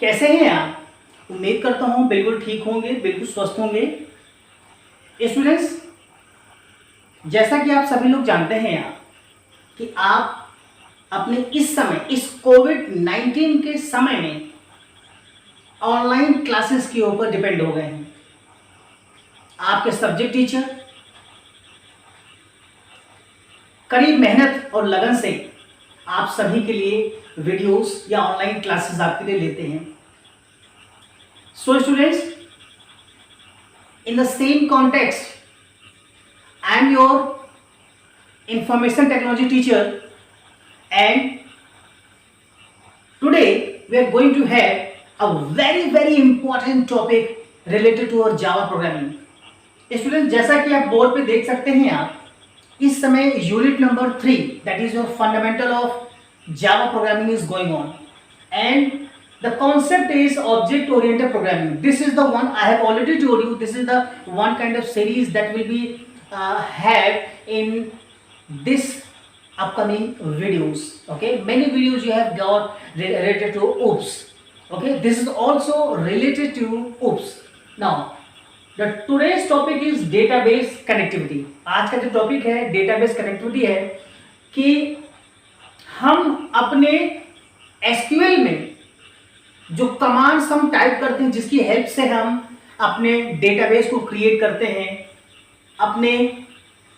कैसे हैं आप? उम्मीद करता हूँ बिल्कुल ठीक होंगे, बिल्कुल स्वस्थ होंगे। स्टूडेंट्स, जैसा कि आप सभी लोग जानते हैं कि आप अपने इस समय, इस कोविड-19 के समय में ऑनलाइन क्लासेस के ऊपर डिपेंड हो गए हैं। आपके सब्जेक्ट टीचर कड़ी मेहनत और लगन से आप सभी के लिए वीडियोस या ऑनलाइन क्लासेस आपके लिए लेते हैं। So students, in the same context, I am your information technology teacher, and today we are going to have a very important topic related to our Java programming. Student, जैसा कि आप board पे देख सकते हैं, आप इस समय unit number 3 that is your fundamental of Java programming is going on, and the concept is object oriented programming. This is the one I have already told you. This is the one kind of series that will be have in this upcoming videos. Okay, many videos you have got related to OOPS. Okay, this is also related to OOPS. Now the today's topic is database connectivity. आज का जो topic है database connectivity है कि हम अपने SQL में जो कमांड्स हम टाइप करते हैं, जिसकी हेल्प से हम अपने डेटाबेस को क्रिएट करते हैं, अपने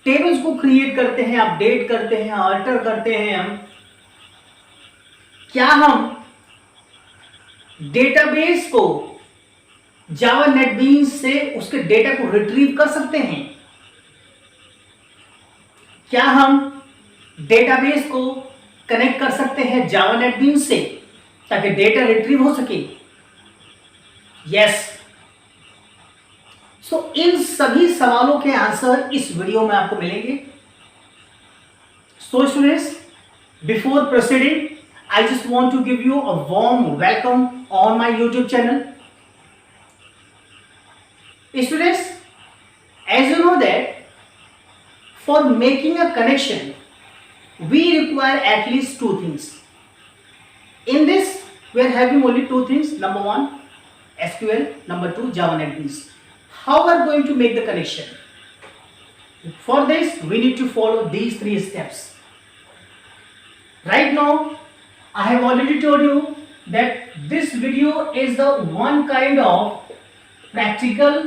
टेबल्स को क्रिएट करते हैं, अपडेट करते हैं, अल्टर करते हैं, हम क्या हम डेटाबेस को जावा नेटबीन्स से उसके डेटा को रिट्रीव कर सकते हैं? क्या हम डेटाबेस को कनेक्ट कर सकते हैं जावा नेटबीन्स से ताकि डेटा रिट्रीव हो सके? यस। सो इन सभी सवालों के आंसर इस वीडियो में आपको मिलेंगे। So students, before proceeding, I just want to give you a warm welcome on my YouTube channel. Students, as you know that for making a connection we require at least two things. In this we are having only two things. Number one, SQL. Number two, Java NetBeans. How we are going to make the connection? For this we need to follow these three steps. Right now I have already told you that this video is the one kind of practical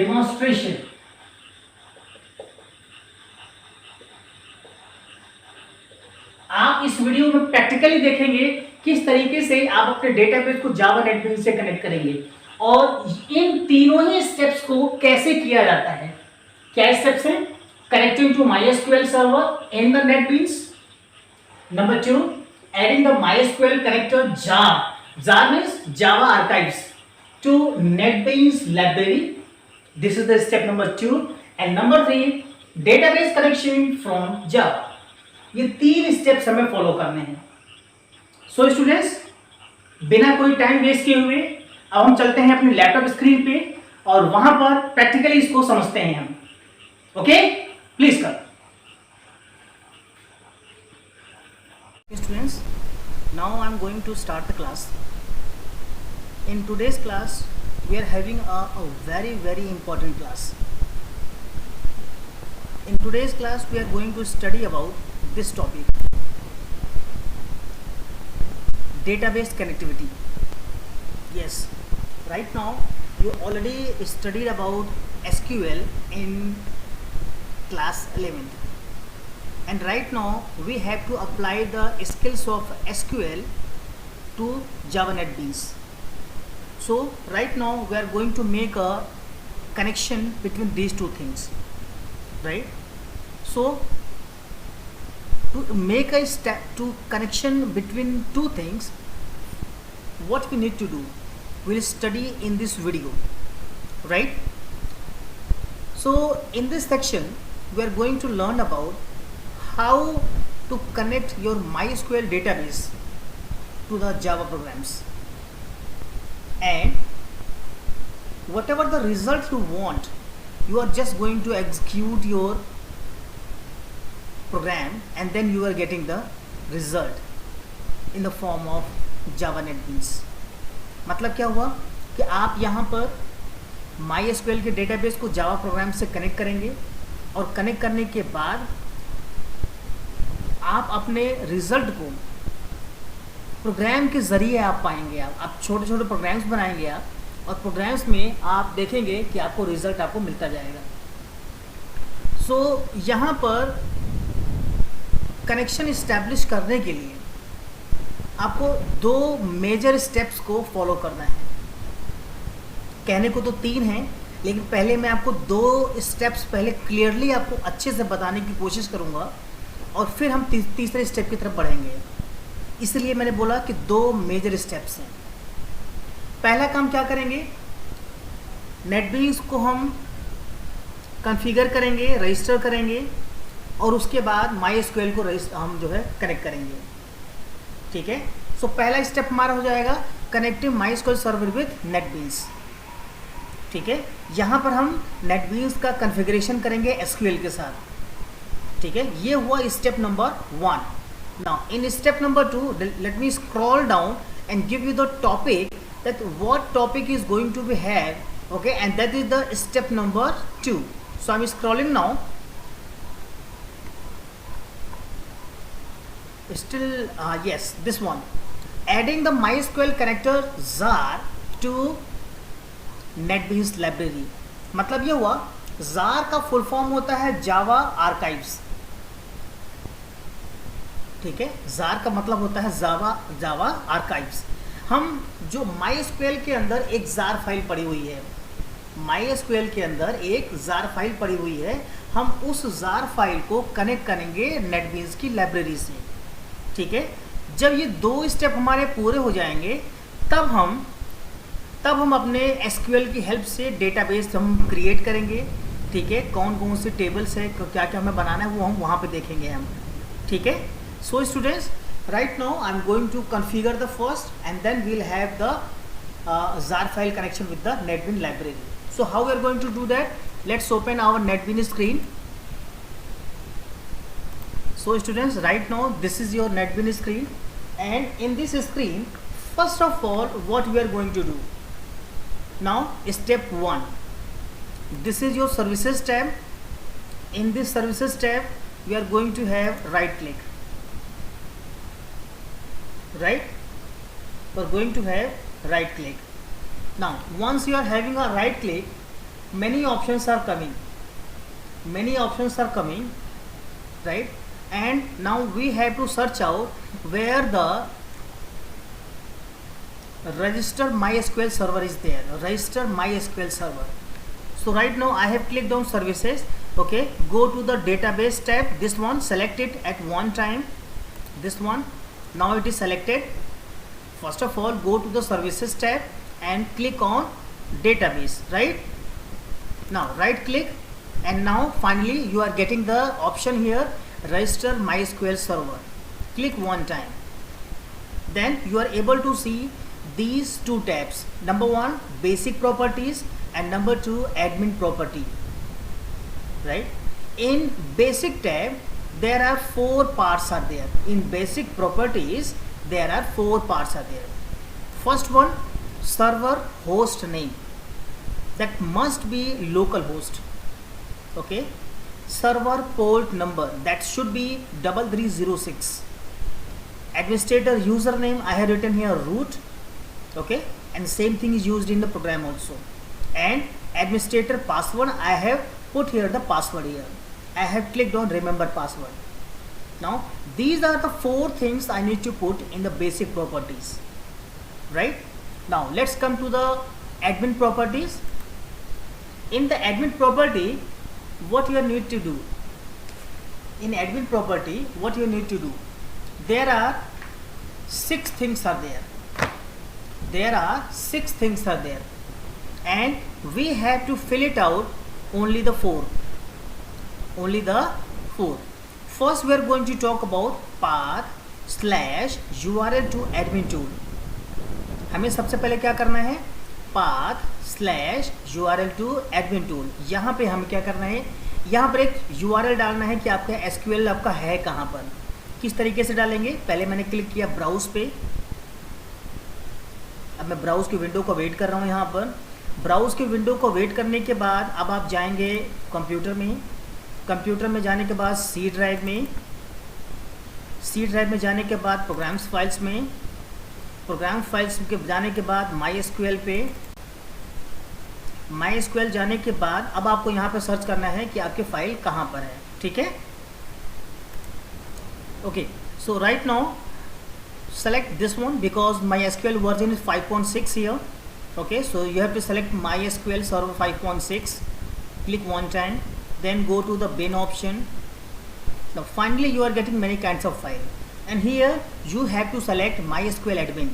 demonstration. आप इस video में practically देखेंगे किस तरीके से आप अपने database को जावा नेटबीन्स से कनेक्ट करेंगे और इन तीनों ही स्टेप्स को कैसे किया जाता है। क्या स्टेप्स हैं? Connecting to MySQL server in the NetBeans. Number 2, adding the MySQL connector jar means Java archives to NetBeans library. This is the step number 2. And number 3, database connection from Java. ये तीन steps हमें follow करने हैं। So students, बिना कोई time waste किए हुए अब हम चलते हैं अपने लैपटॉप स्क्रीन पे और वहां पर प्रैक्टिकली इसको समझते हैं हम। ओके, प्लीज कर। Students, now I am going to start the class. In today's class we are having a very important class. In today's class we are going to study about this topic, database connectivity. Yes, right now you already studied about SQL in class 11, and right now we have to apply the skills of SQL to Java NetBeans. So right now we are going to make a connection between these two things, right? So to make a step to connection between two things, what we need to do, we'll study in this video, right? So in this section we are going to learn about how to connect your MySQL database to the Java programs, and whatever the result you want, you are just going to execute your program and then you are getting the result in the form of Java NetBeans. मतलब क्या हुआ कि आप यहाँ पर MySQL के database को Java program से कनेक्ट करेंगे और कनेक्ट करने के बाद आप अपने रिजल्ट को प्रोग्राम के ज़रिए आप पाएंगे। आप छोटे छोटे प्रोग्राम्स बनाएंगे आप, और प्रोग्राम्स में आप देखेंगे कि आपको रिजल्ट आपको मिलता जाएगा। सो यहाँ पर कनेक्शन इस्टेब्लिश करने के लिए आपको 2 मेजर स्टेप्स को फॉलो करना है। कहने को तो 3 हैं, लेकिन पहले मैं आपको 2 स्टेप्स पहले क्लियरली आपको अच्छे से बताने की कोशिश करूँगा, और फिर हम तीसरे स्टेप की तरफ बढ़ेंगे। इसलिए मैंने बोला कि 2 मेजर स्टेप्स हैं। पहला काम क्या करेंगे, नेटबीन्स को हम कॉन्फ़िगर करेंगे, रजिस्टर करेंगे, और उसके बाद MySQL को हम जो है कनेक्ट करेंगे। ठीक है, सो पहला स्टेप हमारा हो जाएगा connecting MySQL server with NetBeans. ठीक है, यहाँ पर हम नेटबीन्स का कॉन्फ़िगरेशन करेंगे SQL के साथ। ठीक है, ये हुआ step number 1। Now in step number 2 let me scroll down and give you the topic that what topic is going to be had, okay, and that is the step number 2. So I'm scrolling now. Still yes, this one, adding the MySQL connector jar to NetBeans library। मतलब ये हुआ, jar का full form होता है जावा archives. ठीक है, jar का मतलब होता है जावा आर्काइव्स। हम जो MySQL के अंदर एक जार फाइल पड़ी हुई है, MySQL के अंदर एक जार फाइल पड़ी हुई है, हम उस जार फाइल को कनेक्ट करेंगे नेटबीन्स की लाइब्रेरी से। ठीक है, जब ये 2 स्टेप हमारे पूरे हो जाएंगे तब हम अपने SQL की हेल्प से डेटाबेस हम क्रिएट करेंगे। ठीक है, कौन कौन से टेबल्स है, क्या क्या हमें बनाना है, वो हम वहाँ पे देखेंगे हम। ठीक है, so students, right now I'm going to configure the first, and then we'll have the jar file connection with the NetBeans library. So how we are going to do that? Let's open our NetBeans screen. So students, right now this is your NetBeans screen, and in this screen, first of all, what we are going to do now, step 1, this is your services tab. In this services tab we are going to have right click. Right, we're going to have right click. Now once you are having a right click, many options are coming, right, and now we have to search out where the register MySQL server is there. Register MySQL server. So right now I have clicked on services. Okay, go to the database tab, this one, select it at one time, this one. Now it is selected. First of all, go to the services tab and click on database. Right now, right click, and now finally you are getting the option here, register MySQL server. Click one time. Then you are able to see these 2 tabs. Number 1, basic properties, and number 2, admin property. Right, in basic tab there are 4 parts are there. In basic properties there are 4 parts are there. First one, server host name, that must be local host. Okay, server port number, that should be 3306. Administrator username, I have written here root. Okay, and same thing is used in the program also. And administrator password, I have put here the password here. I have clicked on remember password. Now these are the 4 things I need to put in the basic properties. Right, now let's come to the admin properties. In the admin property, what you need to do, in admin property what you need to do, there are 6 things are there, and we have to fill it out only the 4. First we are going to talk about path/url to admin tool. हमें सबसे पहले क्या करना है, path/url to admin tool. यहाँ पे हमें क्या करना है, यहाँ पर एक URL डालना है कि आपका SQL आपका है कहाँ पर, किस तरीके से डालेंगे। पहले मैंने क्लिक किया ब्राउज पे, अब मैं ब्राउज़ की विंडो को वेट कर रहा हूँ। यहाँ पर ब्राउज़ की विंडो को वेट करने के बाद अब आप जाएंगे कंप्यूटर में। कंप्यूटर में जाने के बाद सी ड्राइव में, सी ड्राइव में जाने के बाद प्रोग्राम्स फाइल्स में, प्रोग्राम फाइल्स के जाने के बाद माई एसक्यूएल पे, माई एसक्यूएल जाने के बाद अब आपको यहाँ पे सर्च करना है कि आपकी फाइल कहाँ पर है। ठीक है, okay. So right now select this one because MySQL version is 5.6 here. Okay, so you have to select MySQL Server 5.6, click one time, then go to the bin option. Now finally you are getting many kinds of file, and here you have to select MySQL admin,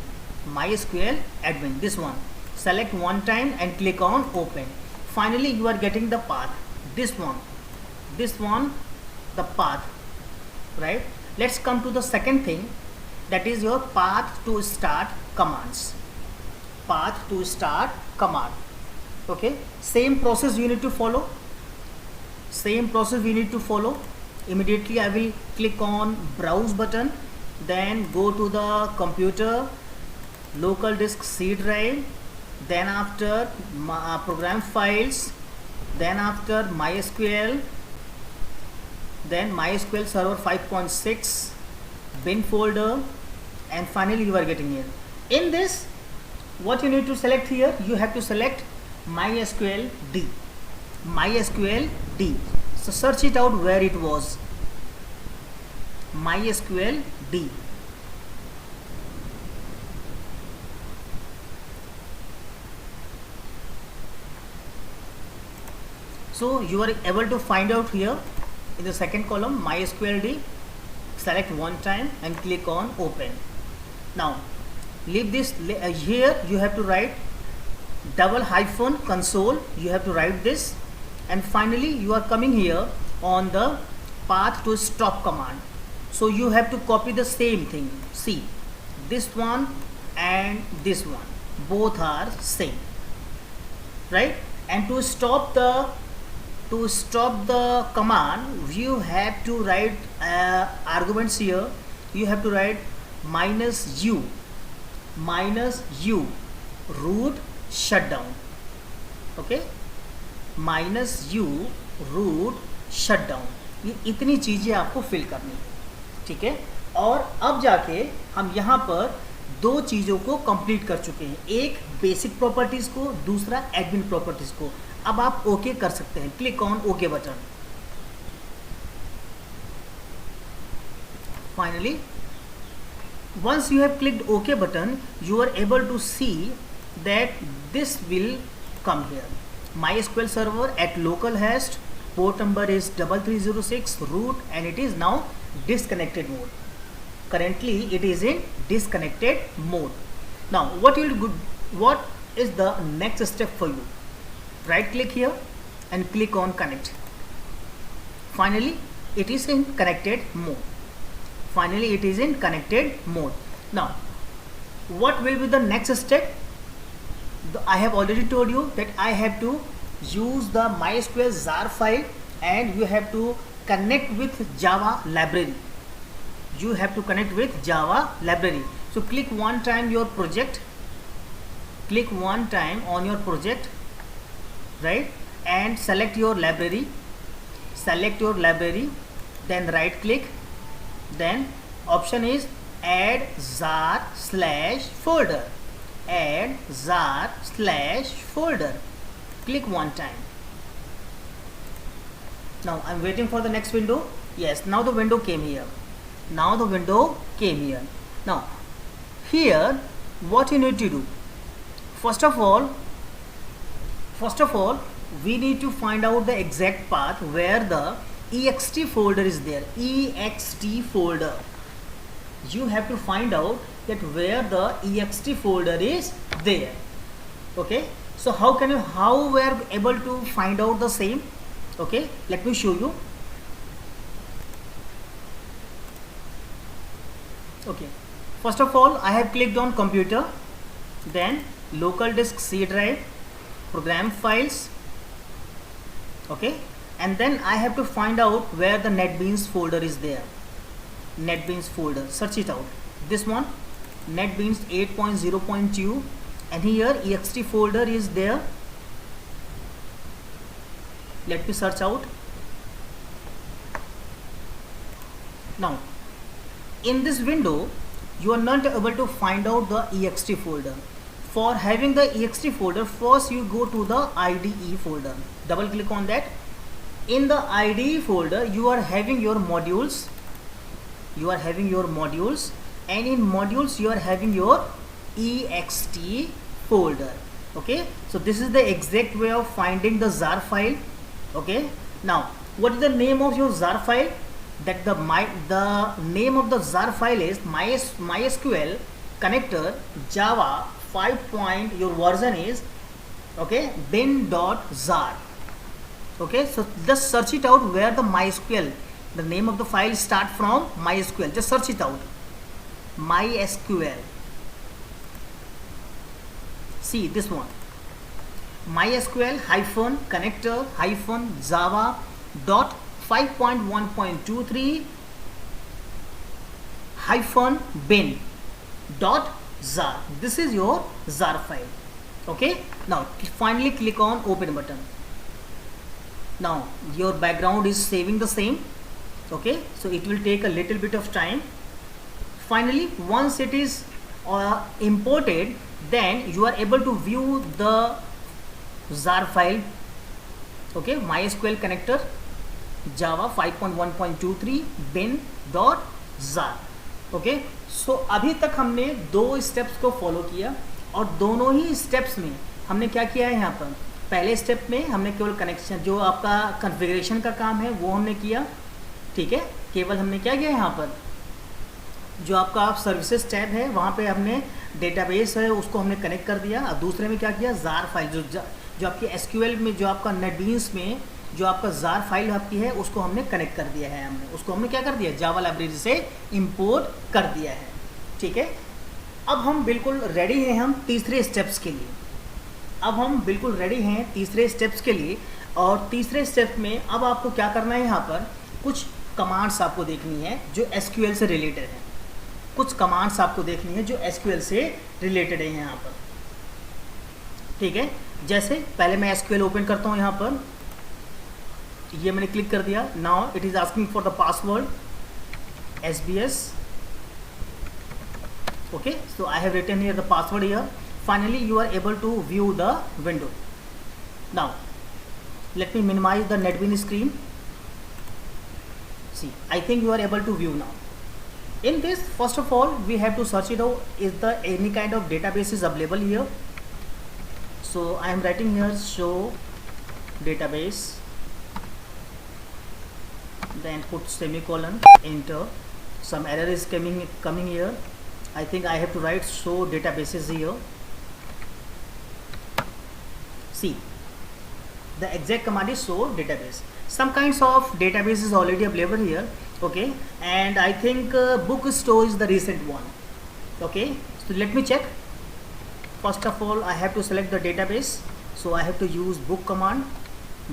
MySQL admin, this one. Select one time and click on open. Finally you are getting the path, this one, the path, right? Let's come to the second thing, that is your path to start commands. Path to start command. Okay, same process you need to follow. Same process we need to follow. Immediately I will click on browse button, then go to the computer, local disk C drive, then after program files, then after MySQL, then MySQL Server 5.6, bin folder, and finally you are getting here. In this, what you need to select here, you have to select MySQL D. MySQL D. So search it out where it was. MySQL D. So you are able to find out here in the second column MySQL D. Select one time and click on open. Now leave this here. You have to write -- console. You have to write this, and finally you are coming here on the path to stop command. So you have to copy the same thing. See, this one and this one, both are same, right? And to stop the command, you have to write arguments here. You have to write -u root shutdown. Okay, -u root shutdown. ये इतनी चीजें आपको fill करनी है, ठीक है। और अब जाके हम यहाँ पर दो चीजों को कंप्लीट कर चुके हैं, एक बेसिक प्रॉपर्टीज को, दूसरा एडमिन प्रॉपर्टीज को। अब आप ओके कर सकते हैं, click on okay button. Finally once you have clicked OK button, you are able to see that this will come here. MySQL server at localhost, port number is 3306, root, and it is now disconnected mode. Currently it is in disconnected mode. Now what is the next step for you? Right click here and click on connect. Finally it is in connected mode. Finally it is in connected mode. Now what will be the next step? I have already told you that I have to use the MySQL jar file, and you have to connect with Java library. You have to connect with Java library. So click one time your project, click one time on your project, right, and select your library, then right click, then option is add jar/folder, add jar/folder. Click one time. Now I'm waiting for the next window. Yes, now the window came here. Now here what you need to do, first of all we need to find out the exact path where the ext folder is there. Ext folder, you have to find out that where the ext folder is there. Okay, so how we are able to find out the same? Okay, let me show you. Okay, first of all I have clicked on computer, then local disk C drive, program files. Okay, and then I have to find out where the NetBeans folder is there. NetBeans folder, search it out. This one, NetBeans 8.0.2, and here ext folder is there. Let me search out. Now in this window you are not able to find out the ext folder. For having the ext folder, first you go to the IDE folder, double click on that. In the IDE folder you are having your modules, and in modules you are having your ext folder. Okay, so this is the exact way of finding the jar file. Okay, now what is the name of your jar file? That the name of the jar file is MySQL connector Java 5. Your version is okay bin.jar. Okay, so just search it out where the MySQL, the name of the file start from MySQL. Just search it out. MySQL. See this one. MySQL hyphen connector hyphen Java dot 5.1.23 hyphen bin dot jar. This is your jar file. Okay, now finally click on open button. Now your background is saving the same. Okay, so it will take a little bit of time. Finally, once it is imported, then you are able to view the jar file. Okay, MySQL connector Java 5.1.23 bin.jar. Okay, सो अभी तक हमने दो steps को follow किया और दोनों ही steps में हमने क्या किया है। यहाँ पर पहले स्टेप में हमने केवल कनेक्शन, जो आपका कॉन्फ़िगरेशन का काम है वो हमने किया, ठीक है। केवल हमने क्या किया यहाँ पर, जो आपका सर्विसेज टैब है वहाँ पे हमने डेटाबेस है उसको हमने कनेक्ट कर दिया। और दूसरे में क्या किया, जार फाइल, जो आपकी एसक्यूएल में, जो आपका नेटबीन्स में जो आपका जार फाइल आपकी है उसको हमने कनेक्ट कर दिया है। उसको हमने क्या कर दिया, जावा लाइब्रेरी से इंपोर्ट कर दिया है, ठीक है। अब हम बिल्कुल रेडी हैं हम तीसरे स्टेप्स के लिए। और तीसरे स्टेप में अब आपको क्या करना है, यहाँ पर कुछ कमांड्स आपको देखनी है जो एसक्यूएल से रिलेटेड है। यहाँ पर, ठीक है। जैसे पहले मैं एसक्यूएल ओपन करता हूँ, यहाँ पर ये मैंने क्लिक कर दिया। Now it is asking for the password SBS। okay, so I have written here the password here. Finally you are able to view the window. Now let me minimize the NetBeans screen. See, I think you are able to view now. In this, first of all we have to search it out, is there any kind of database is available here. So I am writing here show database, then put semicolon, enter. Some error is coming here. I think I have to write show databases here. See, the exact command is show database. Some kinds of database is already available here, okay, and I think bookstore is the recent one. Okay, so let me check. First of all I have to select the database, so I have to use book command,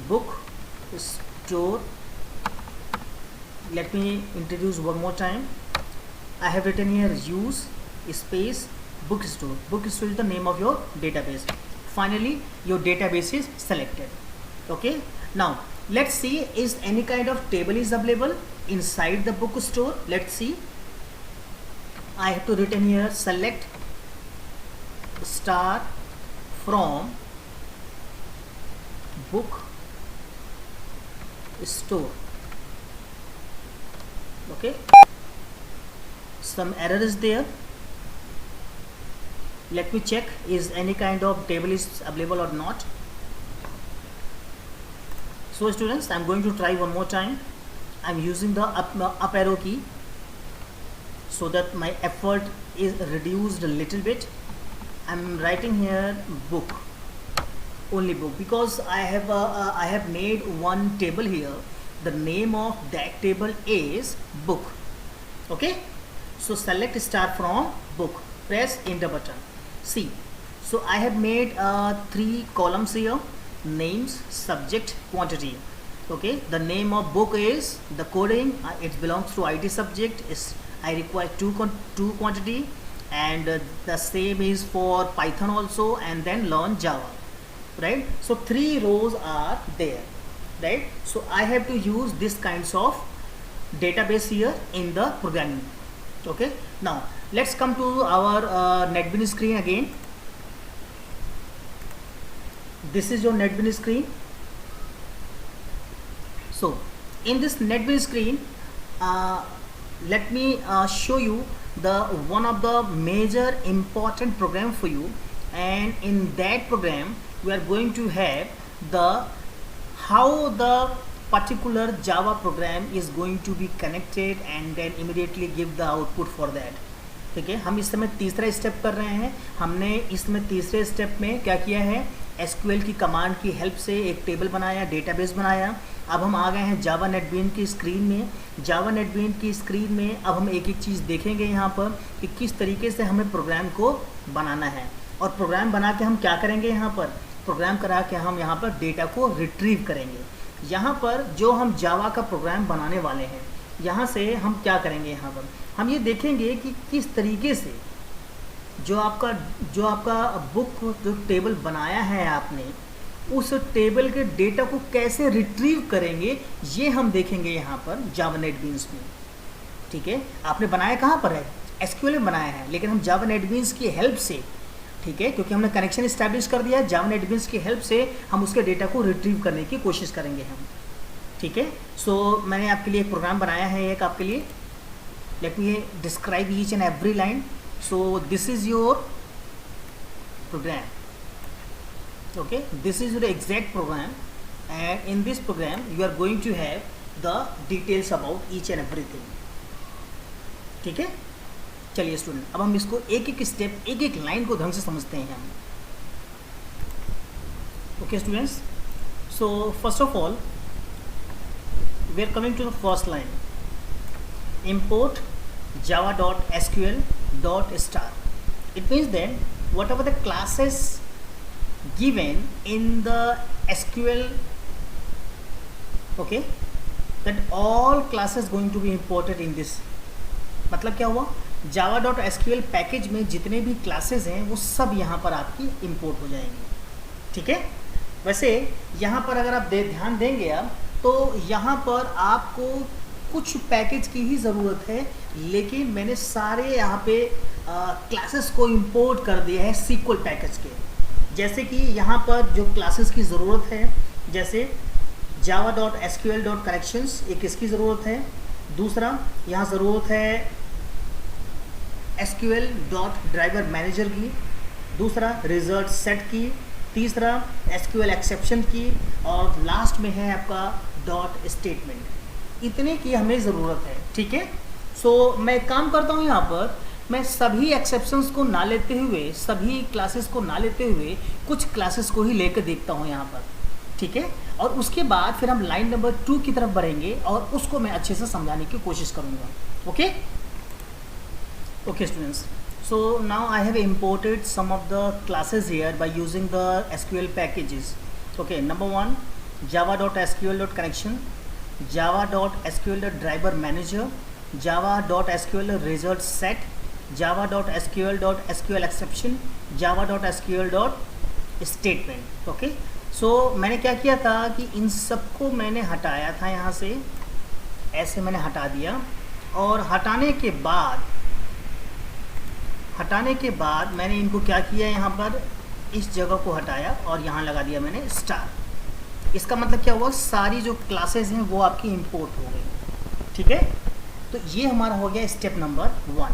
bookstore. Let me introduce one more time. I have written here use space bookstore. Bookstore is the name of your database. Finally your database is selected. Okay, now let's see, is any kind of table is available inside the bookstore. Let's see. I have to written here select star from book store. Okay, some error is there. Let me check, is any kind of table is available or not. So students, I'm going to try one more time. I'm using the up arrow key so that my effort is reduced a little bit. I'm writing here book, only book, because I have made one table here. The name of that table is book. Okay, so select star from book, press enter button. See, so I have made 3 columns here: names, subject, quantity. Okay, the name of book is the coding, it belongs to IT subject, is I require two quantity, and the same is for Python also, and then learn Java, right? So 3 rows are there, right? So I have to use this kinds of database here in the programming. Okay, now let's come to our NetBeans screen again. This is your NetBeans screen. So in this NetBeans screen, let me show you the one of the major important program for you, and in that program we are going to have the how the particular Java program is going to be connected and then immediately give the output for that. ठीक है, हम इस समय तीसरा step कर रहे हैं. हमने इसमें तीसरे स्टेप में क्या किया है, SQL की कमांड की हेल्प से एक टेबल बनाया, डेटाबेस बनाया. अब हम आ गए हैं जावा नेटबीन्स की स्क्रीन में. जावा नेटबीन्स की स्क्रीन में अब हम एक एक चीज़ देखेंगे यहाँ पर कि किस तरीके से हमें प्रोग्राम को बनाना है, और प्रोग्राम बना के हम क्या करेंगे, यहाँ पर प्रोग्राम करा के हम यहाँ पर डेटा को रिट्रीव करेंगे. यहाँ पर जो हम जावा का प्रोग्राम बनाने वाले हैं, यहाँ से हम क्या करेंगे, यहाँ पर हम ये देखेंगे कि किस तरीके से जो आपका बुक जो टेबल बनाया है आपने, उस टेबल के डेटा को कैसे रिट्रीव करेंगे, ये हम देखेंगे यहाँ पर जावा नेटबीन्स में. ठीक है, आपने बनाया कहाँ पर है, SQL में बनाया है, लेकिन हम जावा नेटबीन्स की हेल्प से, ठीक है, क्योंकि हमने कनेक्शन इस्टेब्लिश कर दिया है, जावा नेटबीन्स की हेल्प से हम उसके डेटा को रिट्रीव करने की कोशिश करेंगे हम. ठीक है, सो मैंने आपके लिए एक प्रोग्राम बनाया है एक आपके लिए. Let me describe each and every line. So this is your program. Okay, this is your exact program, and in this program you are going to have the details about each and everything. ठीक है, चलिए student, अब हम इसको एक एक step, एक एक लाइन को ढंग से समझते हैं हम. Okay students, so first of all we are coming to the first line. import java.sql.star. It means that whatever the classes given in the SQL, okay, that all classes going to be imported in this. मतलब क्या हुआ, java.sql package में जितने भी classes हैं वो सब यहाँ पर आपकी इंपोर्ट हो जाएंगे. ठीक है, वैसे यहाँ पर अगर आप ध्यान देंगे आप, तो यहाँ पर आपको कुछ पैकेज की ही ज़रूरत है, लेकिन मैंने सारे यहाँ पे क्लासेस को इंपोर्ट कर दिया है SQL पैकेज के. जैसे कि यहाँ पर जो क्लासेस की ज़रूरत है, जैसे java.sql.connections, एक इसकी ज़रूरत है. दूसरा यहाँ ज़रूरत है sql.driver-manager की. दूसरा रिजल्ट सेट की. तीसरा SQL एक्सेप्शन की. और लास्ट में है आपका डॉट स्टेटमेंट. इतने की हमें ज़रूरत है. ठीक है, सो मैं काम करता हूँ यहाँ पर, मैं सभी एक्सेप्शंस को ना लेते हुए, सभी क्लासेस को ना लेते हुए, कुछ क्लासेस को ही लेकर देखता हूँ यहाँ पर. ठीक है, और उसके बाद फिर हम लाइन नंबर 2 की तरफ बढ़ेंगे और उसको मैं अच्छे से समझाने की कोशिश करूँगा. Okay okay students, so now I have imported some of the classes here by using the SQL packages. Okay, number 1 java.sql.connection, java.sql.driver-manager, java.sql.result-set, java.sql.sql exception, java.sql.statement. Okay, so मैंने क्या किया था कि इन सबको मैंने हटाया था यहाँ से, ऐसे मैंने हटा दिया. और हटाने के बाद मैंने इनको क्या किया, यहाँ पर इस जगह को हटाया और यहाँ लगा दिया मैंने स्टार. इसका मतलब क्या हुआ, सारी जो क्लासेस हैं वो आपकी इंपोर्ट हो गई. ठीक है, तो ये हमारा हो गया स्टेप नंबर 1.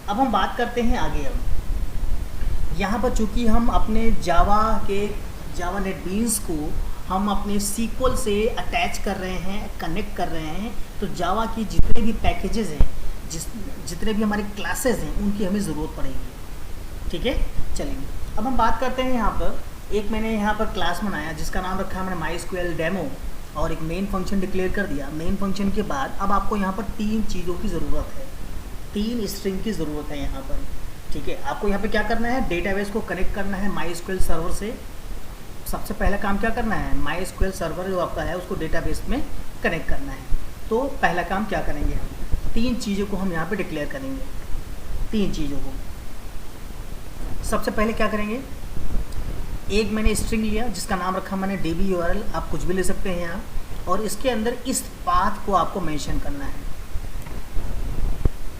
अब हम बात करते हैं आगे. अब यहाँ पर चूँकि हम अपने जावा नेटबीन्स को हम अपने SQL से अटैच कर रहे हैं, कनेक्ट कर रहे हैं, तो जावा की जितने भी पैकेजेस हैं, जितने भी हमारे क्लासेस हैं, उनकी हमें ज़रूरत पड़ेगी. ठीक है, चलिए अब हम बात करते हैं. यहाँ पर एक मैंने यहाँ पर क्लास बनाया जिसका नाम रखा है मैंने MySQL डेमो, और एक मेन फंक्शन डिक्लेयर कर दिया. मेन फंक्शन के बाद अब आपको यहाँ पर 3 चीज़ों की ज़रूरत है, 3 स्ट्रिंग की ज़रूरत है यहाँ पर. ठीक है, आपको यहाँ पे क्या करना है, डेटाबेस को कनेक्ट करना है MySQL सर्वर से. सबसे पहला काम क्या करना है, MySQL सर्वर जो आपका है उसको डेटाबेस में कनेक्ट करना है. तो पहला काम क्या करेंगे, हम 3 चीज़ों को हम यहाँ पे डिक्लेयर करेंगे. 3 चीज़ों को सबसे पहले क्या करेंगे, एक मैंने स्ट्रिंग लिया जिसका नाम रखा मैंने DB-URL, आप कुछ भी ले सकते हैं यहाँ, और इसके अंदर इस पाथ को आपको मेंशन करना है,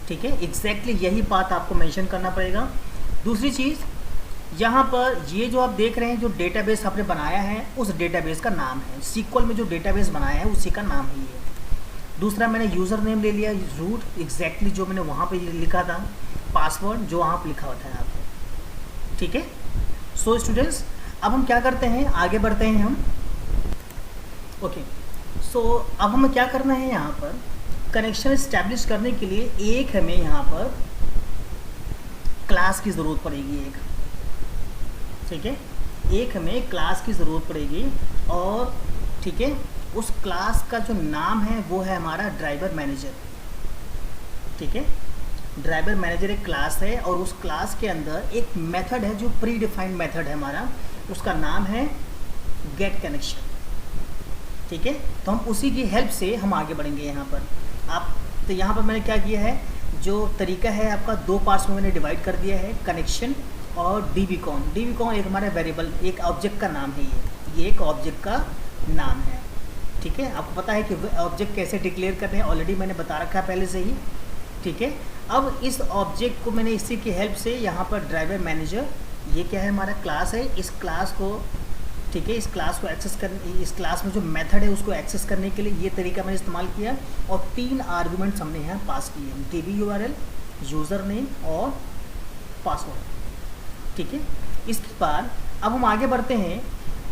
ठीक है। एग्जैक्टली यही पाथ आपको मेंशन करना पड़ेगा। दूसरी चीज़, यहाँ पर ये जो आप देख रहे हैं जो डेटाबेस आपने बनाया है उस डेटाबेस का नाम है, SQL में जो डेटाबेस बनाया है उसी का नाम है ये। दूसरा मैंने यूज़र नेम ले लिया रूट, एग्जैक्टली जो मैंने वहाँ पे लिखा था, पासवर्ड जो वहाँ पे लिखा होता है आपको, ठीक है। सो स्टूडेंट्स, अब हम क्या करते हैं, आगे बढ़ते हैं हम। ओके, सो अब हमें क्या करना है, यहाँ पर कनेक्शन इस्टेब्लिश करने के लिए एक हमें यहाँ पर क्लास की ज़रूरत पड़ेगी, एक, ठीक है, एक हमें क्लास की ज़रूरत पड़ेगी, और ठीक है, उस क्लास का जो नाम है वो है हमारा ड्राइवर मैनेजर, ठीक है। ड्राइवर मैनेजर एक क्लास है, और उस क्लास के अंदर एक मेथड है जो प्री डिफाइंड मेथड है हमारा, उसका नाम है गेट कनेक्शन, ठीक है। तो हम उसी की हेल्प से हम आगे बढ़ेंगे यहाँ पर। आप तो यहाँ पर मैंने क्या किया है, जो तरीका है आपका दो पार्ट्स में मैंने डिवाइड कर दिया है, कनेक्शन और DBCon। DBCon एक हमारा वेरिएबल, एक ऑब्जेक्ट का नाम है, ये एक ऑब्जेक्ट का नाम है, ठीक है। आपको पता है कि ऑब्जेक्ट कैसे डिक्लेयर करते हैं, ऑलरेडी मैंने बता रखा है पहले से ही, ठीक है। अब इस ऑब्जेक्ट को मैंने इसी की हेल्प से यहाँ पर ड्राइवर मैनेजर, ये क्या है हमारा क्लास है, इस क्लास को, ठीक है, इस क्लास को एक्सेस करने, इस क्लास में जो मेथड है उसको एक्सेस करने के लिए ये तरीका मैंने इस्तेमाल किया, और 3 आर्गुमेंट्स हमने यहाँ पास किए, DB-URL, यूज़र नेम और पासवर्ड, ठीक है। इसके बाद अब हम आगे बढ़ते हैं।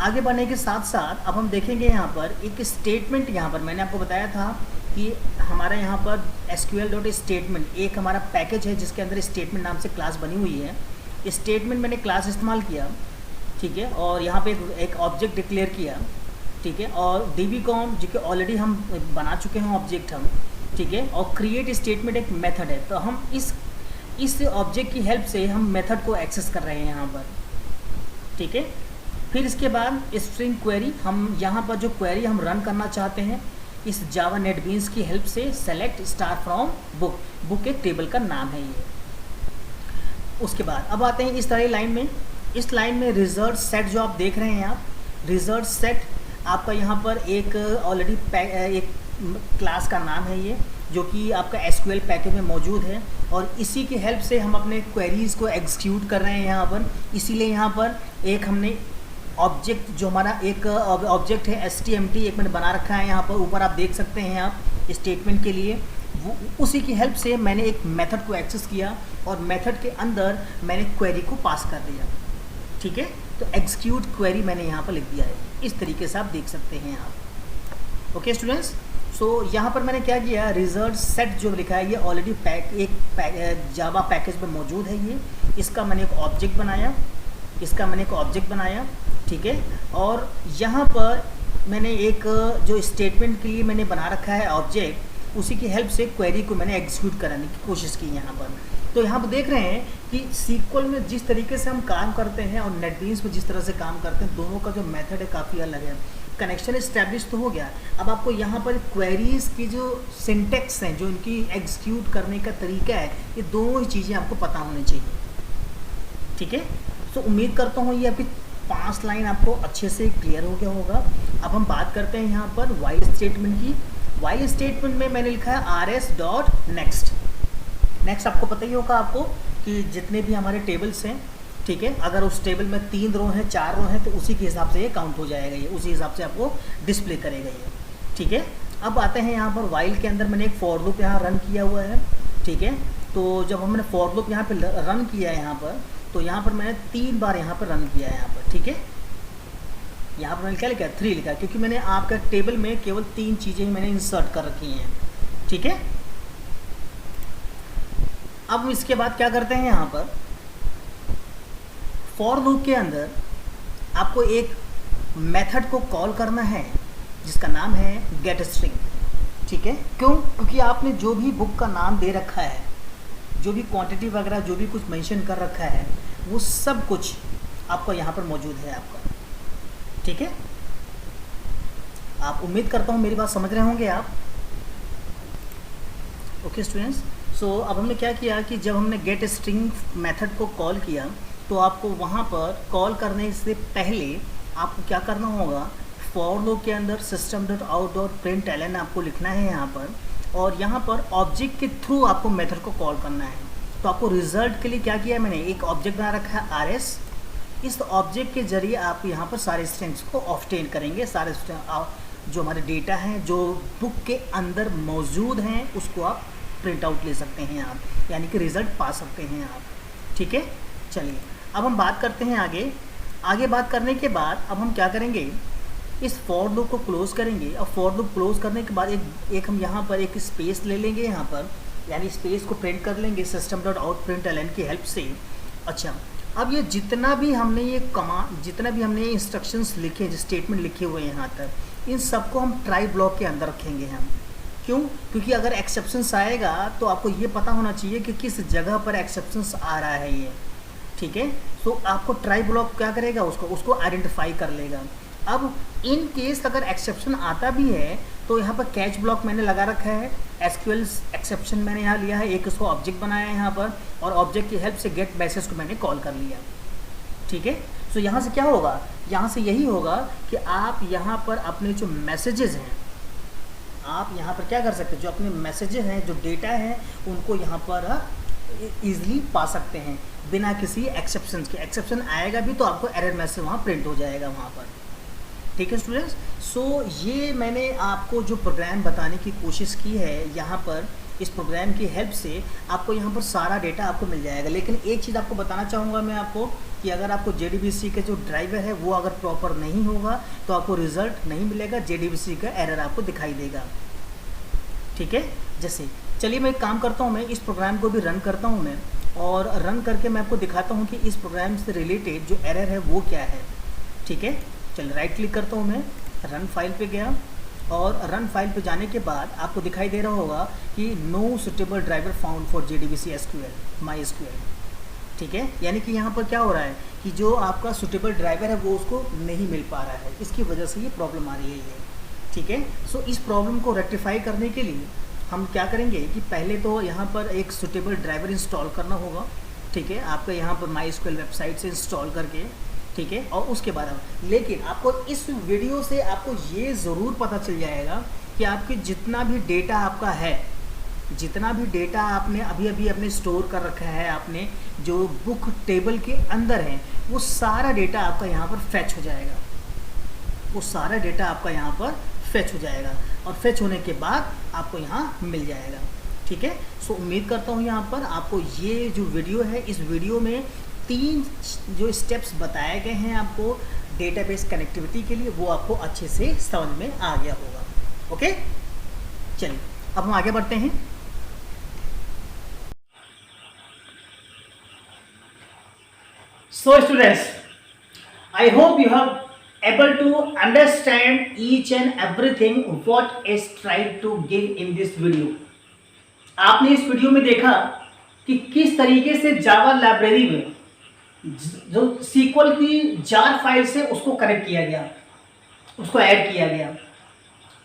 आगे बढ़ने के साथ साथ अब हम देखेंगे यहाँ पर एक स्टेटमेंट, यहाँ पर मैंने आपको बताया था कि हमारा यहाँ पर SQL.statement एक हमारा पैकेज है जिसके अंदर स्टेटमेंट नाम से क्लास बनी हुई है। स्टेटमेंट मैंने क्लास इस्तेमाल किया, ठीक है, और यहाँ पे एक ऑब्जेक्ट डिक्लेयर किया, ठीक है, और DBCon जो कि ऑलरेडी हम बना चुके हैं ऑब्जेक्ट हम, ठीक है, और क्रिएट स्टेटमेंट एक मेथड है, तो हम इस ऑब्जेक्ट की हेल्प से हम मेथड को एक्सेस कर रहे हैं यहाँ पर, ठीक है। फिर इसके बाद स्ट्रिंग क्वेरी, हम यहाँ पर जो क्वेरी हम रन करना चाहते हैं इस जावा नेटबीन्स की हेल्प से, select star from book, book एक टेबल का नाम है ये। उसके बाद अब आते हैं इस तरह लाइन में, इस लाइन में रिजल्ट सेट जो आप देख रहे हैं, आप रिजल्ट सेट आपका यहाँ पर एक ऑलरेडी एक क्लास का नाम है ये, जो कि आपका SQL पैकेज में मौजूद है, और इसी की हेल्प से हम अपने क्वेरीज़ को एग्जीक्यूट कर रहे हैं यहाँ पर। इसीलिए यहाँ पर एक हमने ऑब्जेक्ट, जो हमारा एक ऑब्जेक्ट है STMT, एक मैंने बना रखा है यहाँ पर, ऊपर आप देख सकते हैं आप स्टेटमेंट के लिए, वो उसी की हेल्प से मैंने एक मेथड को एक्सेस किया, और मेथड के अंदर मैंने क्वेरी को पास कर दिया, ठीक है। तो एग्जीक्यूट क्वेरी मैंने यहाँ पर लिख दिया है, इस तरीके से आप देख सकते हैं आप। ओके स्टूडेंट्स, सो यहाँ पर मैंने क्या किया, रिजल्ट सेट जो लिखा है ये ऑलरेडी जावा पैकेज में मौजूद है ये, इसका मैंने एक ऑब्जेक्ट बनाया, ठीक है। और यहाँ पर मैंने एक जो स्टेटमेंट के लिए मैंने बना रखा है ऑब्जेक्ट, उसी की हेल्प से क्वेरी को मैंने एग्जीक्यूट कराने की कोशिश की यहाँ पर। तो यहाँ पर देख रहे हैं कि SQL में जिस तरीके से हम काम करते हैं और नेटबीन्स में जिस तरह से काम करते हैं, दोनों का जो मेथड है काफ़ी अलग है। कनेक्शन इस्टेब्लिश तो हो गया, अब आपको यहाँ पर क्वेरीज की जो सिंटेक्स हैं, जो इनकी एग्जीक्यूट करने का तरीका है, ये दोनों ही चीज़ें आपको पता होनी चाहिए, ठीक है। तो उम्मीद करता हूँ ये आपकी 5 लाइन आपको अच्छे से क्लियर हो गया होगा। अब हम बात करते हैं यहाँ पर वाइल स्टेटमेंट की। वाइल स्टेटमेंट में मैंने लिखा है rs.next। नेक्स्ट आपको पता ही होगा आपको कि जितने भी हमारे टेबल्स हैं, ठीक है, अगर उस टेबल में 3 रो हैं, 4 रो हैं, तो उसी के हिसाब से ये काउंट हो जाएगा, ये उसी हिसाब से आपको डिस्प्ले करेगा ये, ठीक है। अब आते हैं यहाँ पर वाइल के अंदर मैंने एक फॉर लूप यहाँ रन किया हुआ है, ठीक है। तो जब हमने फॉर लूप यहाँ पे रन किया है यहाँ पर, तो यहाँ पर मैंने 3 बार यहाँ पर रन किया है यहाँ पर, ठीक है। यहाँ पर मैंने क्या लिखा है, 3 लिखा है, क्योंकि मैंने आपका टेबल में केवल 3 चीज़ें ही मैंने इंसर्ट कर रखी हैं, ठीक है। अब इसके बाद क्या करते हैं, यहाँ पर फॉर लूप के अंदर आपको एक मेथड को कॉल करना है जिसका नाम है गेट स्ट्रिंग, ठीक है। क्यों? क्योंकि आपने जो भी बुक का नाम दे रखा है, जो भी क्वांटिटी वगैरह जो भी कुछ मेंशन कर रखा है, वो सब कुछ आपको यहाँ पर मौजूद है आपका, ठीक है। आप उम्मीद करता हूँ मेरी बात समझ रहे होंगे आप। ओके स्टूडेंट्स, सो अब हमने क्या किया कि जब हमने गेट स्ट्रिंग मेथड को कॉल किया, तो आपको वहाँ पर कॉल करने से पहले आपको क्या करना होगा, फॉर लूप के अंदर system dot out dot println आपको लिखना है यहाँ पर, और यहाँ पर ऑब्जेक्ट के थ्रू आपको मेथड को कॉल करना है। तो आपको रिजल्ट के लिए क्या किया है, मैंने एक ऑब्जेक्ट बना रखा है RS। इस ऑब्जेक्ट के जरिए आप यहाँ पर सारे स्ट्रिंग्स को ऑब्टेन करेंगे, सारे जो हमारे डेटा हैं जो बुक के अंदर मौजूद हैं उसको आप प्रिंट आउट ले सकते हैं आप, यानी कि रिजल्ट पा सकते हैं आप। ठीक है, चलिए अब हम बात करते हैं आगे बात करने के बाद अब हम क्या करेंगे, इस फॉर लूप को क्लोज करेंगे। और फॉर लूप क्लोज करने के बाद एक हम यहाँ पर एक स्पेस ले लेंगे यहाँ पर, यानी स्पेस को प्रिंट कर लेंगे system dot out println की हेल्प से। अच्छा, अब ये जितना भी हमने ये इंस्ट्रक्शंस लिखे, जो स्टेटमेंट लिखे हुए हैं यहाँ तक, इन सबको हम ट्राई ब्लॉक के अंदर रखेंगे हम। क्यों? क्योंकि अगर एक्सेप्शंस आएगा तो आपको ये पता होना चाहिए कि किस जगह पर एक्सेप्शंस आ रहा है ये। ठीक है, तो आपको ट्राई ब्लॉक क्या करेगा, उसको आइडेंटिफाई कर लेगा। अब इन केस अगर एक्सेप्शन आता भी है तो यहाँ पर कैच ब्लॉक मैंने लगा रखा है, एसक्यूएल एक्सेप्शन मैंने यहाँ लिया है, एक उसको ऑब्जेक्ट बनाया है यहाँ पर, और ऑब्जेक्ट की हेल्प से गेट मैसेज को मैंने कॉल कर लिया। ठीक है, तो यहाँ से क्या होगा, यहाँ से यही होगा कि आप यहाँ पर अपने जो मैसेजेस हैं, आप यहाँ पर क्या कर सकते हैं, जो अपने मैसेजेस हैं, जो डेटा है, उनको यहाँ पर ईजिली पा सकते हैं बिना किसी एक्सेप्शन के। एक्सेप्शन आएगा भी तो आपको एरर मैसेज वहाँ प्रिंट हो जाएगा वहाँ पर। ठीक है स्टूडेंट्स, सो ये मैंने आपको जो प्रोग्राम बताने की कोशिश की है यहाँ पर, इस प्रोग्राम की हेल्प से आपको यहाँ पर सारा डेटा आपको मिल जाएगा। लेकिन एक चीज़ आपको बताना चाहूँगा मैं आपको कि अगर आपको JDBC का जो ड्राइवर है वो अगर प्रॉपर नहीं होगा तो आपको रिजल्ट नहीं मिलेगा, JDBC का एरर आपको दिखाई देगा। ठीक है, जैसे चलिए मैं एक काम करता हूँ, मैं इस प्रोग्राम को भी रन करता हूँ मैं, और रन करके मैं आपको दिखाता हूँ कि इस प्रोग्राम से रिलेटेड जो एरर है वो क्या है। ठीक है, चलिए राइट क्लिक करता हूँ मैं, रन फाइल पे गया, और रन फाइल पे जाने के बाद आपको दिखाई दे रहा होगा कि no suitable driver found for JDBC SQL MySQL। ठीक है, यानी कि यहाँ पर क्या हो रहा है कि जो आपका सुटेबल ड्राइवर है वो उसको नहीं मिल पा रहा है, इसकी वजह से ये प्रॉब्लम आ रही है ये। ठीक है, सो इस प्रॉब्लम को रेक्टिफाई करने के लिए हम क्या करेंगे कि पहले तो यहाँ पर एक सुटेबल ड्राइवर इंस्टॉल करना होगा। ठीक है, आपका यहाँ पर MySQL वेबसाइट से इंस्टॉल करके, ठीक है, और उसके बाद लेकिन आपको इस वीडियो से आपको ये ज़रूर पता चल जाएगा कि आपके जितना भी डेटा आपका है, जितना भी डेटा आपने अभी अपने स्टोर कर रखा है, आपने जो बुक टेबल के अंदर है, वो सारा डेटा आपका यहाँ पर फैच हो जाएगा, वो सारा डेटा आपका यहाँ पर फैच हो जाएगा, और फैच होने के बाद आपको यहाँ मिल जाएगा। ठीक है, सो उम्मीद करता हूँ यहाँ पर आपको ये जो वीडियो है, इस वीडियो में 3 जो स्टेप्स बताए गए हैं आपको डेटाबेस कनेक्टिविटी के लिए, वो आपको अच्छे से समझ में आ गया होगा। ओके, चलिए अब हम आगे बढ़ते हैं। So students, I hope you have able to understand each and everything what is tried to give in this video. आपने इस वीडियो में देखा कि किस तरीके से जावा लाइब्रेरी में जो SQL की जार फाइल से उसको कनेक्ट किया गया, उसको ऐड किया गया,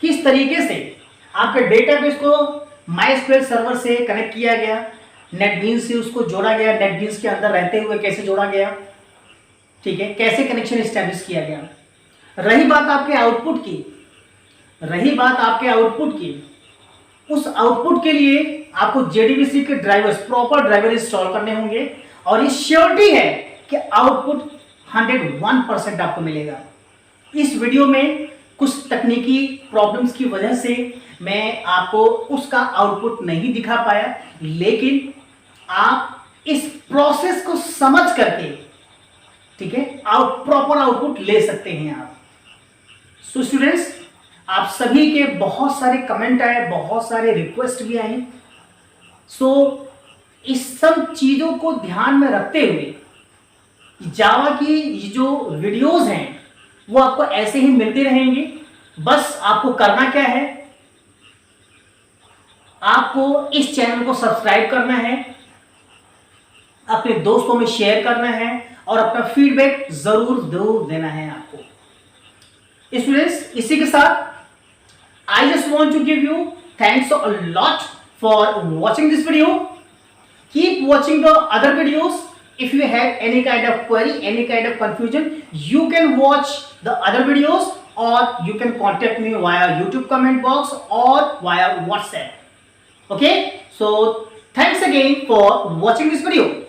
किस तरीके से आपके डेटाबेस को MySQL सर्वर से कनेक्ट किया गया, नेटबीन्स से उसको जोड़ा गया, नेटबीन्स के अंदर रहते हुए कैसे जोड़ा गया, ठीक है, कैसे कनेक्शन एस्टैब्लिश किया गया। रही बात आपके आउटपुट की, उस आउटपुट के लिए आपको JDBC के ड्राइवर्स, प्रॉपर ड्राइवर इंस्टॉल करने होंगे, और ये श्योरिटी है कि आउटपुट 101% आपको मिलेगा। इस वीडियो में कुछ तकनीकी प्रॉब्लम्स की वजह से मैं आपको उसका आउटपुट नहीं दिखा पाया, लेकिन आप इस प्रोसेस को समझ करके, ठीक है, प्रॉपर आउटपुट ले सकते हैं आप। सो स्टूडेंट्स, आप सभी के बहुत सारे कमेंट आए, बहुत सारे रिक्वेस्ट भी आए। सो इस सब चीजों को ध्यान में रखते हुए जावा की जो वीडियोस हैं वो आपको ऐसे ही मिलते रहेंगे। बस आपको करना क्या है, आपको इस चैनल को सब्सक्राइब करना है, अपने दोस्तों में शेयर करना है, और अपना फीडबैक जरूर देना है आपको। स्टूडेंट्स, इसी के साथ I just want to give you thanks a lot for watching this video. Keep watching the other videos If you have any kind of query, any kind of confusion, you can watch the other videos or you can contact me via YouTube comment box or via WhatsApp. Okay, so thanks again for watching this video.